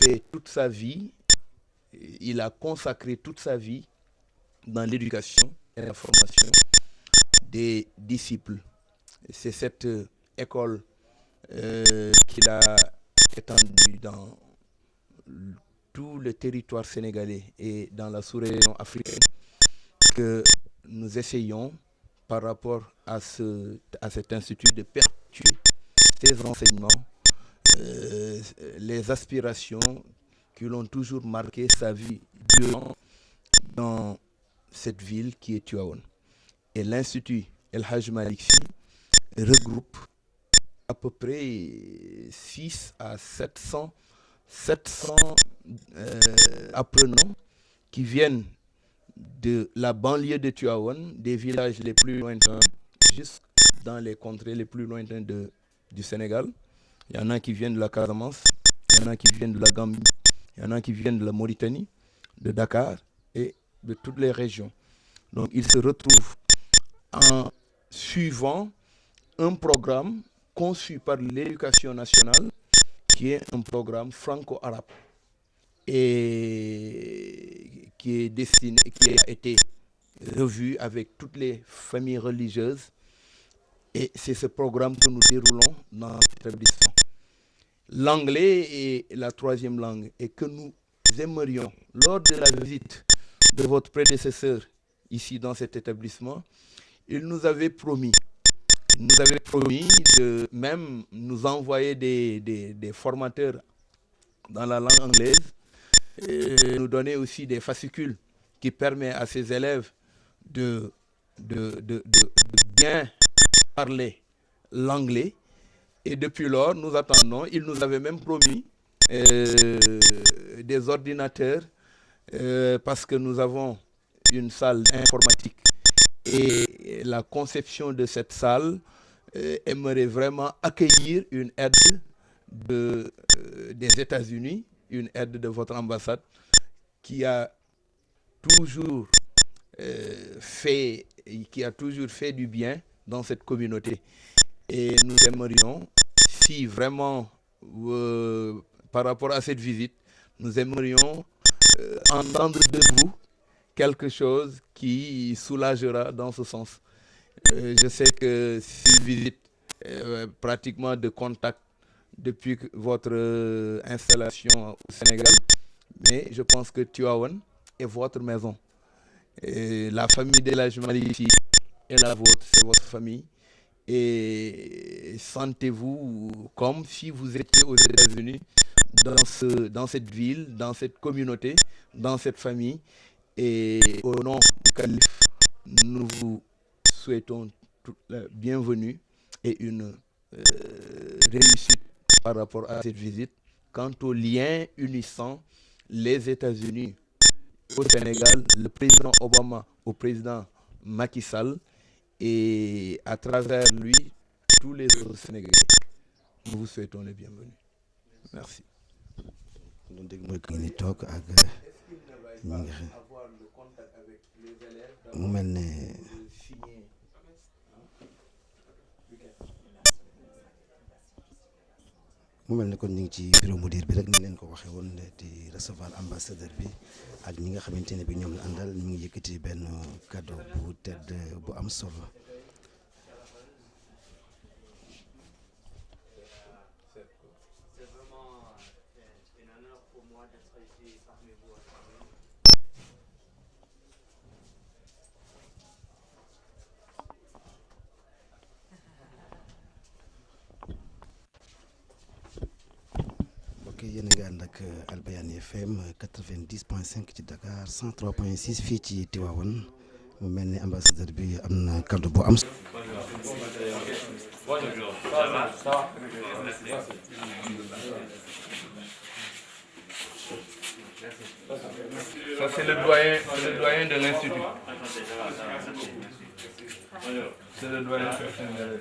fait toute sa vie, il a consacré toute sa vie dans l'éducation et la formation des disciples. C'est cette école qu'il a étendue dans tout le territoire sénégalais et dans la sous-région africaine que nous essayons par rapport à cet institut de perpétuer ces enseignements, les aspirations qui l'ont toujours marqué sa vie durant dans cette ville qui est Tivaouane. Et l'Institut El Hadj Malick Sy regroupe à peu près 6 à 700 apprenants qui viennent de la banlieue de Tivaouane, des villages les plus lointains, jusque dans les contrées les plus lointaines du Sénégal. Il y en a qui viennent de la Casamance, il y en a qui viennent de la Gambie, il y en a qui viennent de la Mauritanie, de Dakar et de toutes les régions. Donc ils se retrouvent en suivant un programme conçu par l'Éducation nationale qui est un programme franco-arabe et qui a été revu avec toutes les familles religieuses. Et c'est ce programme que nous déroulons dans l'établissement. L'anglais est la troisième langue et que nous aimerions, lors de la visite de votre prédécesseur ici dans cet établissement, il nous avait promis de même nous envoyer des formateurs dans la langue anglaise et nous donner aussi des fascicules qui permettent à ces élèves de bien parler l'anglais. Et depuis lors, nous attendons. Il nous avait même promis des ordinateurs parce que nous avons une salle informatique. Et la conception de cette salle aimerait vraiment accueillir une aide des États-Unis, une aide de votre ambassade qui a toujours fait du bien dans cette communauté. Et nous aimerions, si vraiment, par rapport à cette visite, nous aimerions entendre de vous quelque chose qui soulagera dans ce sens. Je sais que c'est une visite pratiquement de contact depuis votre installation au Sénégal, mais je pense que Tivaouane est votre maison. Et la famille de l'Hadj Malick Sy est la vôtre, c'est votre famille. Et sentez-vous comme si vous étiez aux États-Unis, dans cette ville, dans cette communauté, dans cette famille. Et au nom du calife, nous vous souhaitons toute la bienvenue et une réussite par rapport à cette visite. Quant au lien unissant les États-Unis au Sénégal, le président Obama au président Macky Sall et à travers lui, tous les autres Sénégalais. Nous vous souhaitons les bienvenus. Merci. mu mel ne kon ñu ngi ci bureau mudir bi rek ni leen ko waxee woon di recevoir ambassadeur bi ak ñi nga xamante ne bi ñoom la àndal ñu ngi yëkkati benn cadeau bu tedd bu am solo. yéen a ngi ànd ak Al Bayani FM 90.5 ci Dakar 103.6 fii ci Tivaouane mu mel ni ambassadeur bi am na kàddu bu am. Ça c'est le doyen de l'institut. C'est le doyen sénégalais.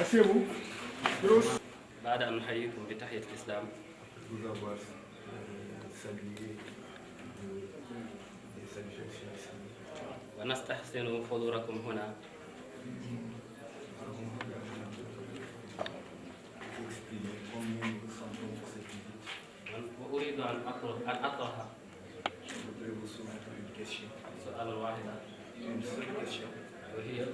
Asseyez-vous. Tous. بعد أن نحييكم بتحية الإسلام Vous avoir salué des salutations islamiques. ونستحسن حضوركم هنا Exprimer combien nous ressentons pour cette visite. وأريد أن أطرح Je voudrais vous soumettre une question. سؤالا واحدا Une seule question. وهي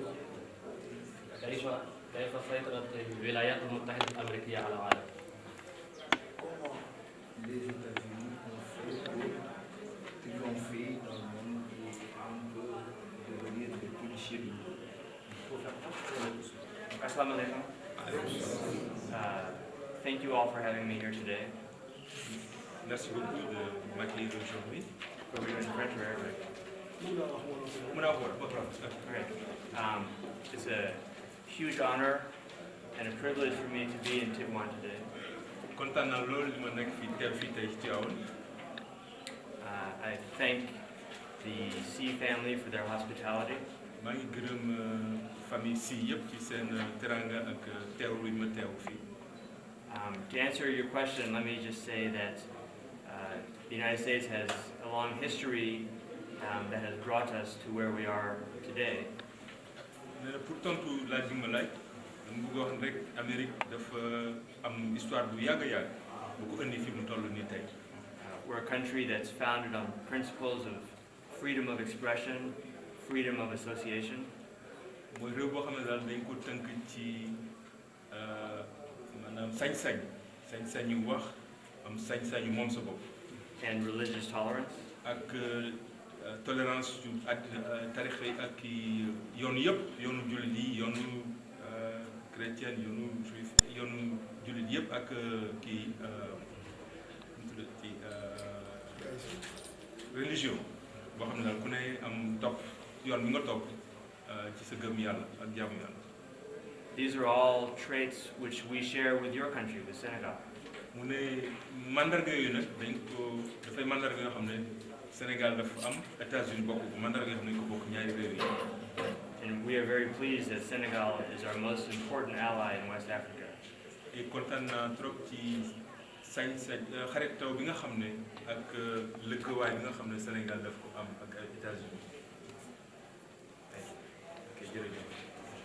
كيف سيطرت الولايات المتحدة الأمريكية على العالم؟ Comment les États-Unis ont fait qu'ils ont fait dans le monde et on peut devenir des policiers du monde. Assalamu alaikum. Thank you all for having me here today. Merci beaucoup de m'accueillir aujourd'hui. Are we doing French or Arabic? Okay. It's a huge honor and a privilege for me to be in Tiburon today. Kontaan naa loolu li ma nekk fii teew fii tey ci Tivaouane. I thank the Sea family for their hospitality. maa ngi gërëm famille si yëpp ci seen teranga ak teewlu yi ma teew fii. To answer your question, let me just say that the United States has a long history that has brought us to where we are today. nee na pour tontu laaj bi ma laaj dama bëgg a wax rek Amérique dafa am histoire bu yàgg a yàgg bu ko indi fi mu toll nii tey. We're a country that's founded on principles of freedom of expression, freedom of association, mooy réew boo xam ne daal dañ ko tënk ci maanaam sañ-sañu wax am sañ-sañu moom sa bopp and religious tolerance. ak tolérance yu ak tarixa yi ak yoonu yëpp yoonu jullit yi yoonu chrétien yoonu juif yoonu jullit yëpp ak kii religion boo xam ne daal ku ne am topp yoon bi nga topp ci sa gëm yàlla ak jaamu yàlla. These are all traits which we share with your country, with Senegal. mu ne mandarga yooyu nag dañ ko dafay mandarga yoo xam ne Sénégal dafa am États-Unis bokk ko mandarga yoo xam ne ko bokk ñaari réew yi. And we are very pleased that Senegal is our most important ally in West Africa. et kontaan naa trop ci sañ-sañ xaritoo bi nga xam ne ak lëkkawaay bi nga xam ne Sénégal daf ko am ak États-Unis. ok jërëjëf.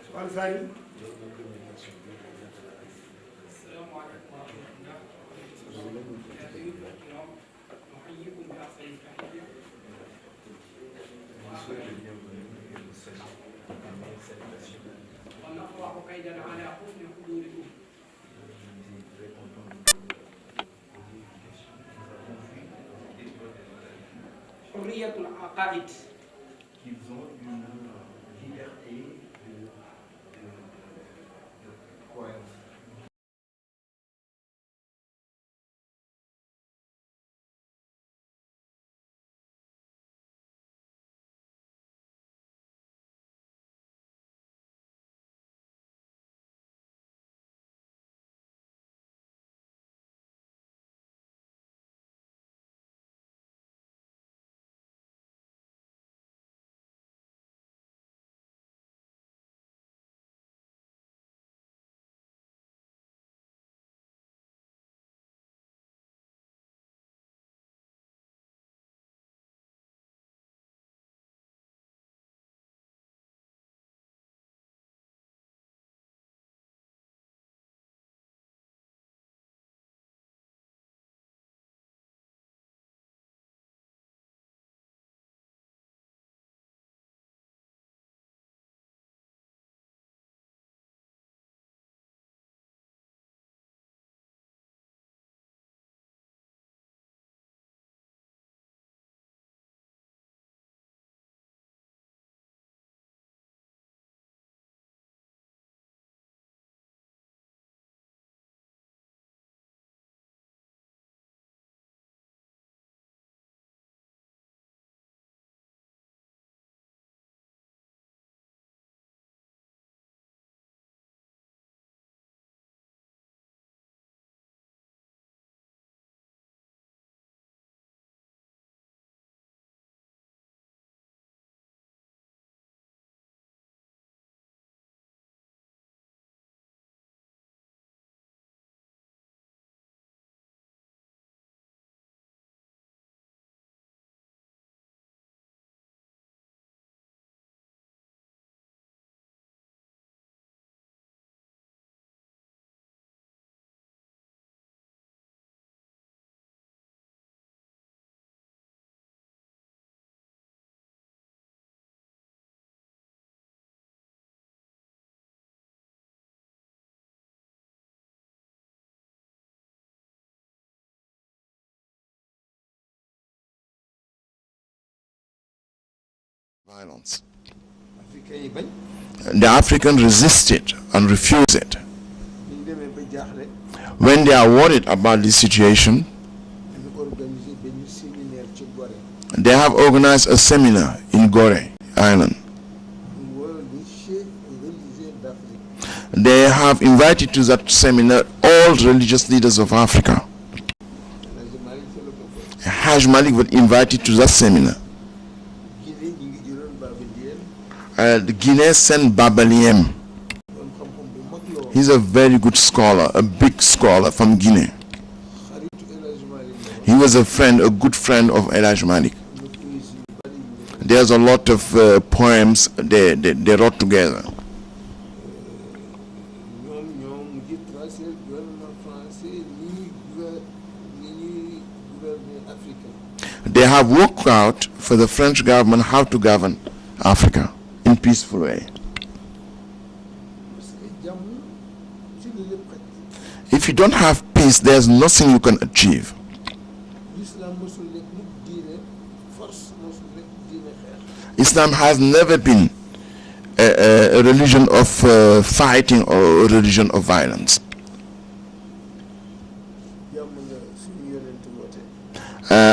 Soal Sani. حرية العقائد. Qu'ils ont une liberté de croyance. Violence. africain yi bañ The African resist it and refuse it. ñu demee ba jaaxle When they are worried about the situation, ñu organiser benn séminaire ci Gorée they have organized a seminar in Gorée Island. ñu woo les chefs religieux d'Afrique They have invited to that seminar all religious leaders of Africa. El Malick fa la bokkoon Haj Malik was invited to that seminar. Guinée ñu ngi jëloon Baba Diène The Guinea sent Babaliem. doon xam-xam bu mag la woon He's a very good scholar, a big scholar from Guinea. xaritu El Malick la woon He was a good friend of El Haj Malik. am na poésie yu bari yu def There's a lot of poems they wrote together. ñoo mujj tracé gouvernement français ni ñuy gouverner africain They have worked out for the French government how to govern Africa in peaceful way. parce que jàmm ci la lépp xaj If you don't have peace, there's nothing you can achieve. l'islam mosul nekk mukk diine force mosul nekk diine xeex Islam has never been a religion of fighting or a religion of violence. jàmm nga suñu yonent woote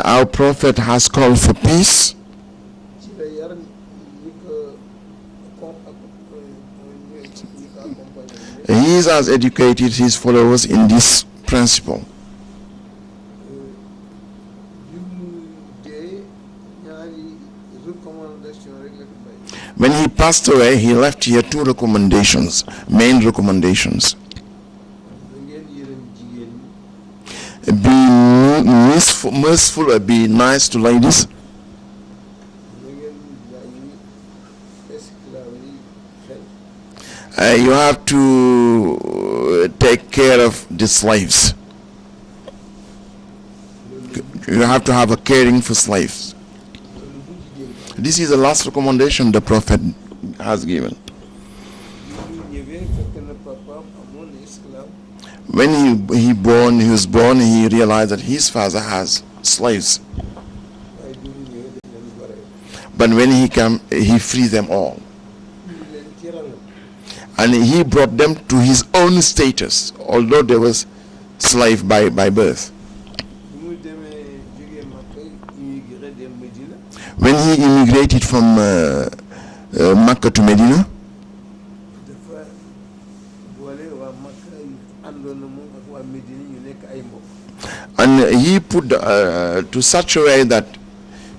Our prophet has called for peace. ci la yar ñi ko accompagner He has educated his followers in this principle. bi mu dee ñaari recommandation rek la fi bàyyi When he passed away, he left here two recommendations, main recommendations. da ngeen yërëm jigéen ñi Be merciful or be nice to ladies. da ngeen bàyyi esclave yi xel You have to take care of the slaves. You have to have a caring for slaves. loolu bu jigéen This is the last recommendation the Prophet has given. bi ñu ñëwee fekk na papaam amoon na esclave When he was born, he realized that his father has slaves. waaye bi mu ñëwee dañ leen gore But when he came, he freed them all. ñu leen ci rangam And he brought them to his own status, although they was slave by birth. bi mu demee jógee Makka immigré dem Medina When he immigrated from Mecca to Medina, dafa boole waa Makka yi àndoon na moom ak waa Medina ñu nekk ay mbokk and he put to such a way that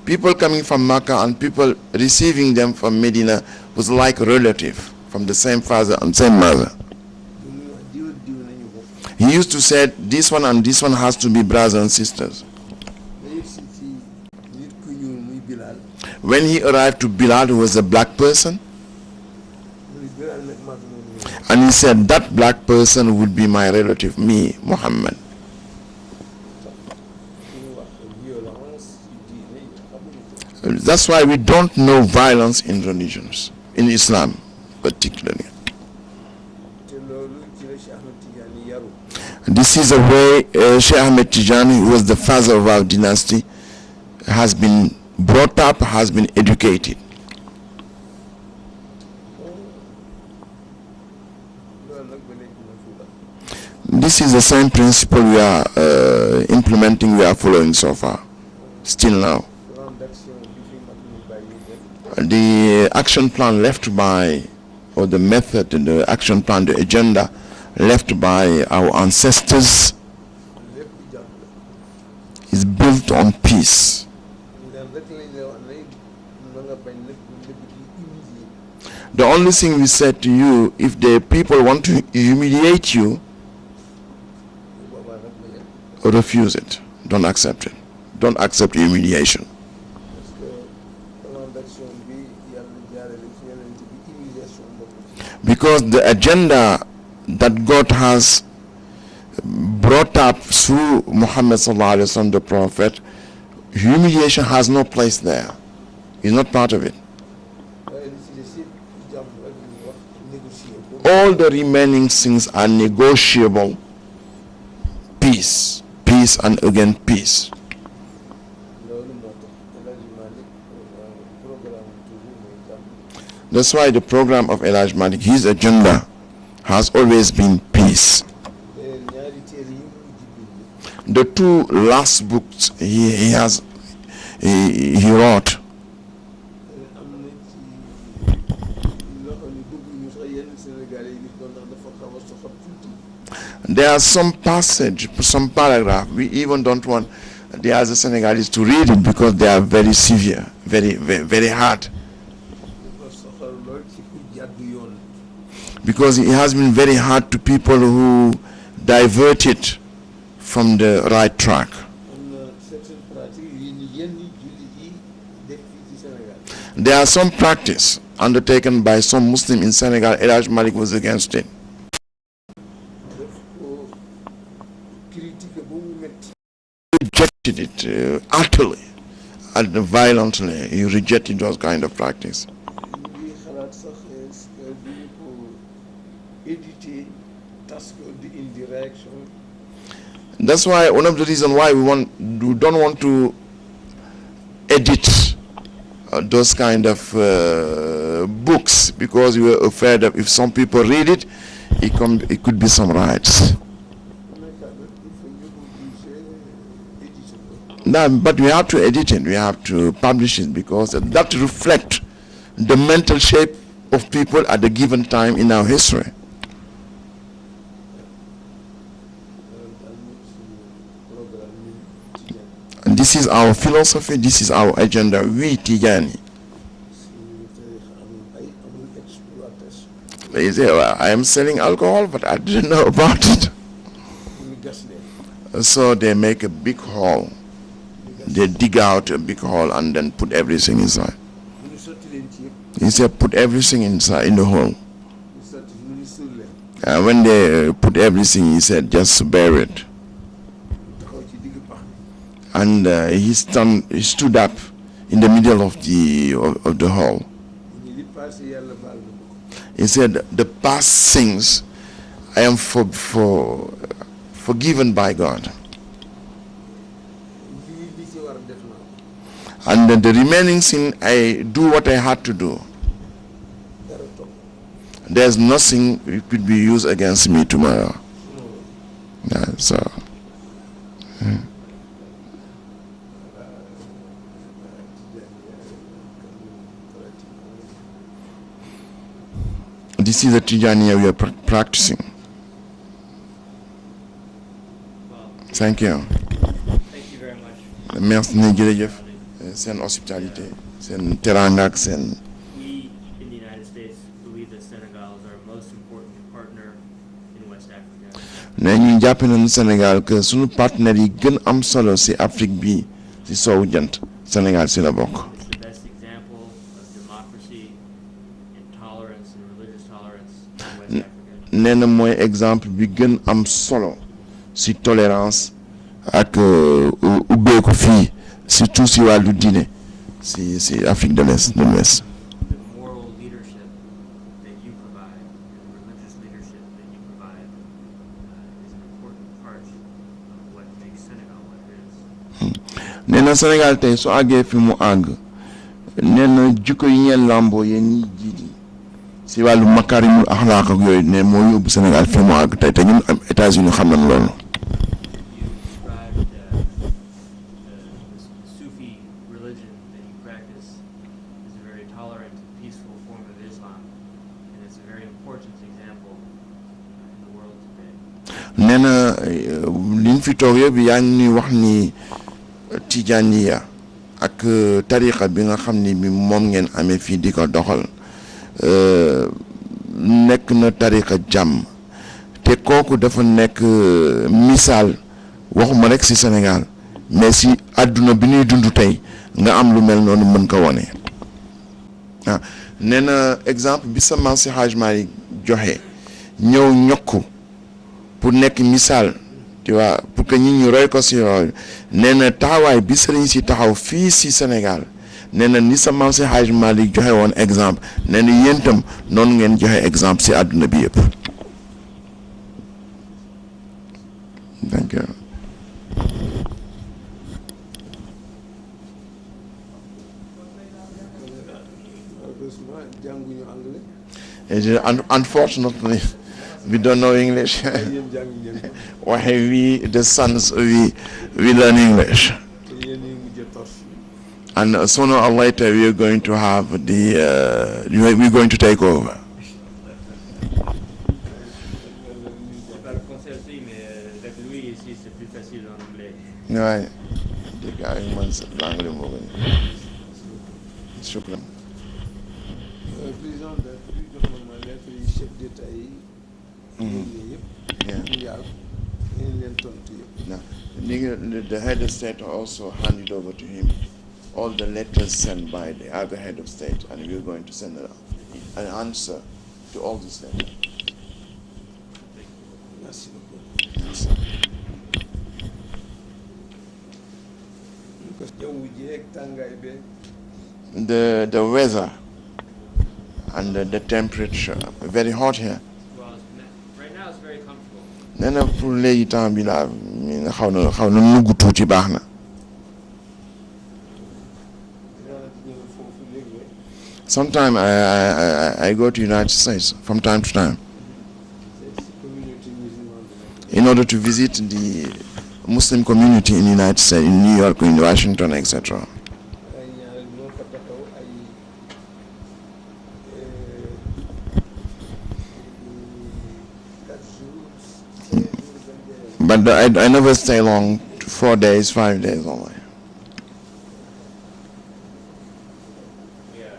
people coming from Mecca and people receiving them from Medina was like a relative from the same father and same mother. bu muy wax diw ak diw nañu bokk He used to say this one and this one has to be brothers and sisters. ba yegg si ci nit ku ñuul muy Bilal When he arrived to Bilal, who was a black person, mu ne Bilal nag mag moom ñëw and he said that black person would be my relative, me, Muhammad. ñu wax violence ci diine yi xamuñu ko That's why we don't know violence in religions, in Islam particularly. te loolu ci la Cheikh Ahmed Tidiane yaru This is a way Sheikh Ahmed Tijani, who was the father of our dynasty, has been brought up, has been educated. loolu nag ba léegi na fi wax This is the same principle we are implementing, we are following so far, still now. plan d'action bi fi mag ñu bàyyi def The action plan left by, or the method, the action plan, the agenda left by our ancestors lépp jàmm la is built on peace. leen rek lañ lay wax ne na nga bañ nag lépp di humilier The only thing we said to you, if the people want to humiliate you, bu boobaa nag ba yem refuse it. Don't accept it. Don't accept humiliation. parce que plan d'action bi yàlla jaarale ci yonent bi humiliation bokk ci Because the agenda that God has brought up through Muhammad sallallahu alaihi wasallam, the Prophet, humiliation has no place there. It's not part of it. waaye li ci des yëpp jàmm rek la ñuy wax négocier ko All the remaining things are negotiable. Peace, peace, and again peace. loolu moo tax El Hadj Malick programme toujours That's why the program of El Hadj Malick, his agenda has always been peace. The two last books he wrote, there are some passage, some paragraph, we even don't want the other Senegalese to read it because they are very severe, very hard. Because it has been very hard to people who diverted from the right track. There are some practice undertaken by some Muslim in Senegal. El Hadj Malick was against it. Rejected it utterly and violently. He rejected those kind of practice. That's why one of the reasons why we don't want to edit those kind of books, because we were afraid that if some people read it, it could be some riots. No, but we have to edit it, we have to publish it, because that reflects the mental shape of people at a given time in our history. And this is our philosophy, this is our agenda. We Tijani. They say, well, I am selling alcohol, but I didn't know about it. So they make a big hole. They dig out a big hole and then put everything inside. He said, put everything inside in the hole. When they put everything, he said, just bury it. And he stood up in the middle of the hall. He said, the past things I am forgiven by God. And the remaining sin, I do what I had to do. There's nothing it could be used against me tomorrow. Yeah, so. This is the Tijaniya we are practicing. Thank you. Thank you very much. Merci ne jërëjëf seen hospitalité seen teranga ak seen. We in the United States believe that Senegal is our most important partner in West Africa. ne ñu jàpp nañu Sénégal que sunu partenaires yi gën am solo ci Afrique bi ci soowu jant Sénégal ci la bokk. It's the best example of democracy and tolerance and religious tolerance in West Africa. nee na mooy exemple bi gën am solo ci tolérance ak ubbeeku fii surtout ci wàllu diine ci Afrique de l'Ouest. The moral leadership that you provide and the religious leadership that you provide is an important part of what makes Senegal what it is. nee na Sénégal tey su àggee fi mu àgg nee na jikko yi ngeen làmboo yéen ñi jiiti ci wàllu makarimul axlaaq ak yooyu ne moo yóbbu Sénégal fi mu àgg tey te ñun am États-Unis xam nañ loolu. Sufi religion that you practice is a very tolerant and peaceful form of Islam, and it's a very important example in the world today. nee na liñ fi toog yëpp yaa ngi ñuy wax ni Tijaniya ak tariqa bi nga xam ni bi moom ngeen amee fii di ko doxal nekk na tariqa jàmm te kooku dafa nekk misaal waxuma rek ci Sénégal mais ci àdduna bi ñuy dund tey nga am lu mel noonu mën ko wone ah nee na exemple bi sa maam si Hadj Malick joxe ñëw ñokku pour nekk misaal tu vois pour que nit ñi roy ko ci yooyu nee na taxawaay bi sëriñ si taxaw fii ci Sénégal nee na ni sa maam si Hadj Malick joxe woon exemple nee na yéen itam noonu ngeen joxe exemple ci àdduna bi yëpp. Thank you. Malheureusement jànguñu Unfortunately, we don't know English. yéen jàng ngeen ko Why we, the sons, we learn English. te yéen ñi mujj tos And sooner or later, we are going to have we're going to take over. Pas le français aussi, mais avec lui ici, c'est plus facile en anglais. Ouais. The guy wants language moving. Shukran. président de la République jox na ma lettre yi chef d'état yi yéen yëpp Yeah. ñu yàlla ngeen leen tontu yëpp Now, the head of state also handed over to him all the letters sent by the other head of state, and we're going to send an answer to all these letters. merci beaucoup Yes. parce que jaww ji ak tàngaay beeg The weather and the temperature very hot here. Well, right now it's very comfortable. Nee na pour léegi temps bi laa xaw na nugg tuuti baax na. dinaa ñëw foofu léegi Sometime I go to United States from time to time c'est communauté musulmane bi nekk in order to visit the Muslim community in United States, in New York, in Washington, etc. ay ñaar ñoo fa taxaw ay 4 jours 5 jours 21 But I never stay long, 4 days, 5 days only. Yeah,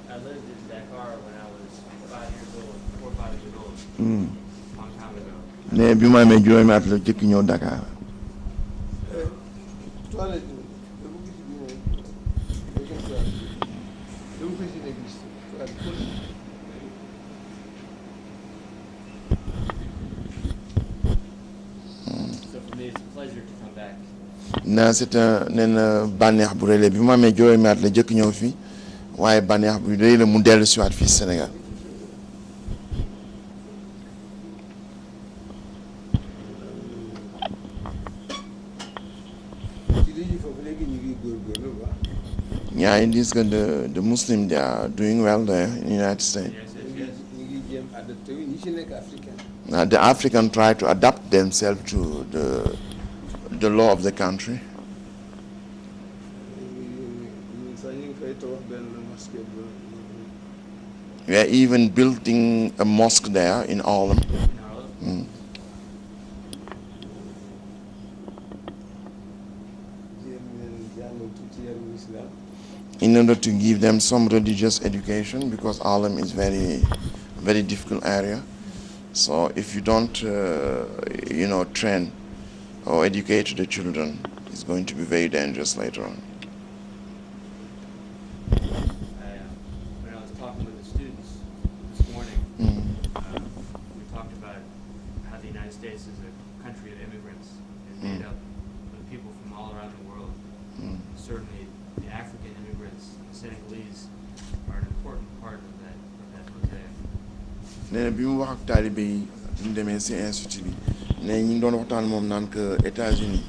I lived in Dakar when I was 5 years old, 4 or 5 years old, Mm. a long time ago. Ne bi ma amee juróomi at la jëkk ñëw Dakar. toilette bi dama gis bi moom day ko toilette dama ko gis gis toilette So for me, it's a pleasure to come back. Na c'est un nee na bànneex bu rëy la bi ma amee juróomi at la jëkk ñëw fii waaye bànneex bu rëy la mu dellu si waat fii Sénégal. ci léegi foofu léegi ñu ngi góorgóorlu bu baax Yeah, it is good. The Muslim, they are doing well there in the United States. Yes, ñu yes, ngi yes. ñu ngi jéem adapté wu ñi ci nekk africain The African try to adapt themselves to the law of the country. ñun sax ñu ngi fay tabax benn mosquée bu We are even building a mosque there in Harlem. In Harlem. Mm. jéem leen jàngal tuuti yarum islam In order to give them some religious education, because Harlem is very difficult area. So if you don't, train or educate the children, it's going to be very dangerous later on. When I was talking with the students this morning, Mm. we talked about how the United States is a country of immigrants and made up of people from all around the world. Mm. Certainly, the African immigrants, the Senegalese, are an important part of that mosaic. nee na bi mu wax ak taalibe yi bi mu demee si institut bi ne ñu ngi doon waxtaan moom naan que États-Unis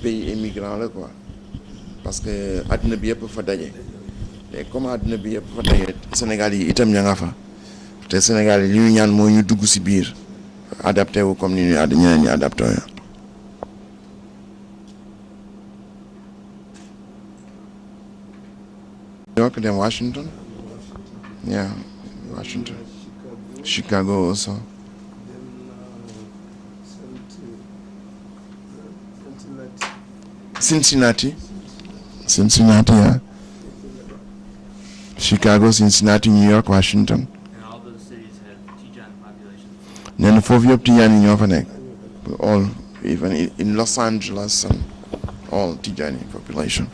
pays immigrant la quoi parce que àdduna bi yëpp fa daje te comme àdduna bi yëpp fa daje Sénégal yi itam ña nga fa te Sénégal yi li ñu ñaan mooy ñu dugg si biir adapté wu comme ni ñeneen ñi adapté wu. New York then Washington, yeah, Washington. Chicago Chicago also. dem Cincinnati, yeah. Chicago, Cincinnati, New York, Washington. And all those cities have Tijan populations. Nee na foofu yëpp Tijaan yi ñoo fa nekk. All, even in Los Angeles and all Tijani population.